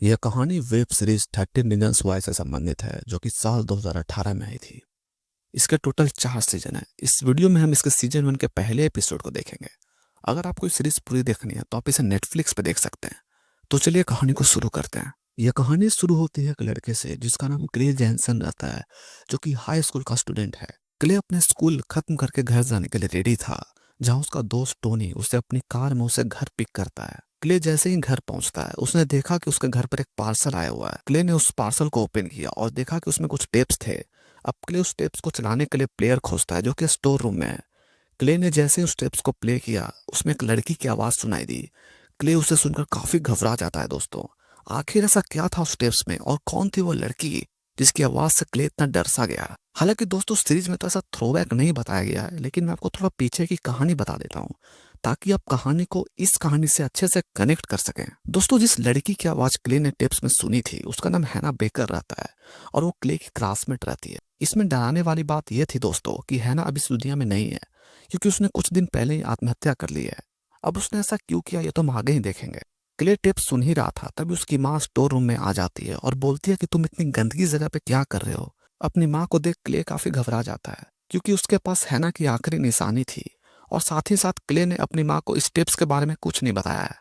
यह कहानी web series 13 reasons why से संबंधित है जो कि साल 2018 में आई थी। इसके टोटल 4 सीजन है। इस वीडियो में हम इसके सीजन 1 के पहले एपिसोड को देखेंगे। अगर आपको इस सीरीज पूरी देखनी है तो आप इसे नेटफ्लिक्स पे देख सकते हैं। तो चलिए कहानी को शुरू करते हैं। यह कहानी शुरू होती है एक लड़के से जिसका नाम क्ले जैनसन रहता है, जो कि हाई स्कूल का स्टूडेंट है। क्ले अपने स्कूल खत्म करके घर जाने के लिए रेडी था, जहां उसका दोस्त टोनी उसे अपनी कार में उसे घर पिक करता है। क्ले जैसे ही घर पहुंचता है, उसने देखा कि उसके घर पर एक पार्सल आया हुआ है। क्ले ने उस पार्सल को ओपन किया और देखा कि उसमें कुछ टेप्स थे। अब क्ले उस टेप्स को चलाने के लिए प्लेयर खोजता है जो कि स्टोर रूम में है। क्ले ने जैसे ही उस टेप्स को प्ले किया, उसमें एक लड़की की आवाज सुनाई दी। क्ले उसे सुनकर काफी घबरा जाता है दोस्तों। आखिर ऐसा क्या था उस टेप्स में और कौन थी वो लड़की जिसकी आवाज से क्ले इतना डर सा गया। हालांकि दोस्तों सीरीज में तो ऐसा थ्रोबैक नहीं बताया गया है, लेकिन मैं आपको थोड़ा पीछे की कहानी बता देता हूँ ताकि आप कहानी को इस कहानी से अच्छे से कनेक्ट कर सकें। दोस्तों, जिस लड़की की आवाज क्ले ने टेप्स में सुनी थी उसका नाम हैना बेकर रहता है और वो क्ले की क्लासमेट रहती है। इसमें डराने वाली बात यह थी दोस्तों कि हैना अब इस दुनिया में नहीं है, क्योंकि उसने कुछ दिन पहले ही आत्महत्या कर ली है। अब उसने ऐसा क्यों किया ये तो हम आगे ही देखेंगे। क्ले टेप सुन ही रहा था तभी उसकी माँ स्टोर रूम में आ जाती है और बोलती है कि तुम इतनी गंदगी जगह पे क्या कर रहे हो। अपनी माँ को देख क्ले काफी घबरा जाता है, क्योंकि उसके पास हैना की आखिरी निशानी थी। और साथ ही साथ क्ले ने अपनी माँ को इस टिप्स के बारे में कुछ नहीं बताया है।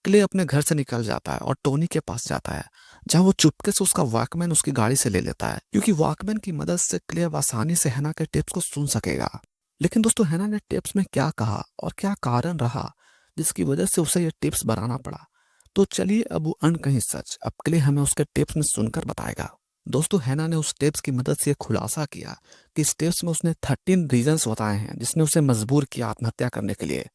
क्ले अपने घर से निकल जाता है और टोनी के पास जाता है, जहाँ वो चुपके से उसका वॉकमैन उसकी गाड़ी से ले लेता है, क्योंकि वॉकमैन की मदद से क्ले अब आसानी से हैना के टिप्स को सुन सकेगा। लेकिन दोस्तों, हैना ने टिप्स में क्या कहा और क्या कारण रहा जिसकी वजह से उसे ये टिप्स बनाना पड़ा, तो चलिए अब वो अनकही सच अब क्ले हमें उसके टिप्स में सुनकर बताएगा। दोस्तों, हैना ने उस टिप्स की मदद से खुलासा किया कि इस टिप्स में उसने 13 रीजन्स बताए हैं जिसने उसे मजबूर किया आत्महत्या करने के लिए।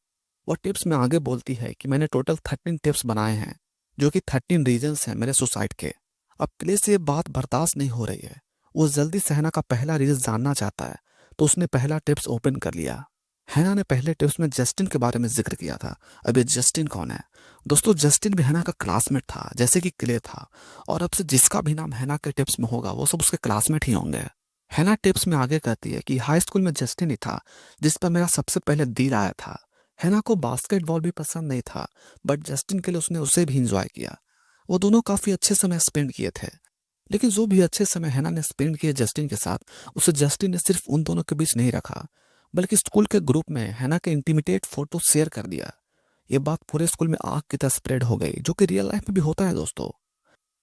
वो टिप्स में आगे बोलती है कि मैंने टोटल 13 टिप्स बनाए हैं, जो कि 13 रीजन्स हैं मेरे सुसाइड के। अब क्ले से ये बात बर्दाश्त नहीं हो रही है। वो जल्दी से हैना का पहला रीजन जानना चाहता है, तो उसने पहला टिप्स ओपन कर लिया। हैना ने पहले टिप्स में जस्टिन के बारे में जिक्र किया था। अब ये जस्टिन कौन है? दोस्तों, जस्टिन भी हैना का क्लासमेट था जैसे कि क्ले था, और अब से जिसका भी नाम हैना के टिप्स में होगा वो सब उसके क्लासमेट ही होंगे। हैना टिप्स में आगे कहती है कि हाई स्कूल में जस्टिन ही था जिस पर मेरा सबसे पहले दिल आया था। हैना को बास्केटबॉल भी पसंद नहीं था, बट जस्टिन के लिए उसने उसे भी इंजॉय किया। वो दोनों काफी अच्छे समय स्पेंड किए थे। लेकिन जो भी अच्छे समय हैना ने स्पेंड किए जस्टिन के साथ, उसे जस्टिन ने सिर्फ उन दोनों के बीच नहीं रखा, बल्कि स्कूल के ग्रुप में हैना के इंटीमेटेड फोटो शेयर कर दिया। ये बात पूरे स्कूल में आग की तरह स्प्रेड हो गई, जो कि रियल लाइफ में भी होता है दोस्तों।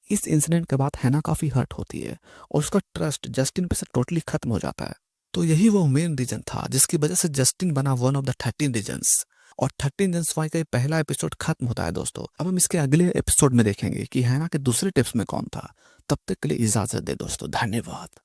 इस इंसिडेंट के बाद हैना काफी हर्ट होती है और उसका ट्रस्ट जस्टिन पे से टोटली खत्म हो जाता है। तो यही वो मेन रीजन था जिसकी वजह से जस्टिन बना वन ऑफ द 13 रीजन्स। और 13 रीजन्स वाई का ये पहला एपिसोड खत्म होता है दोस्तों। अब हम इसके अगले एपिसोड में देखेंगे कि हैना के दूसरे टिप्स में कौन था। तब तक के लिए इजाजत दे दोस्तों, धन्यवाद।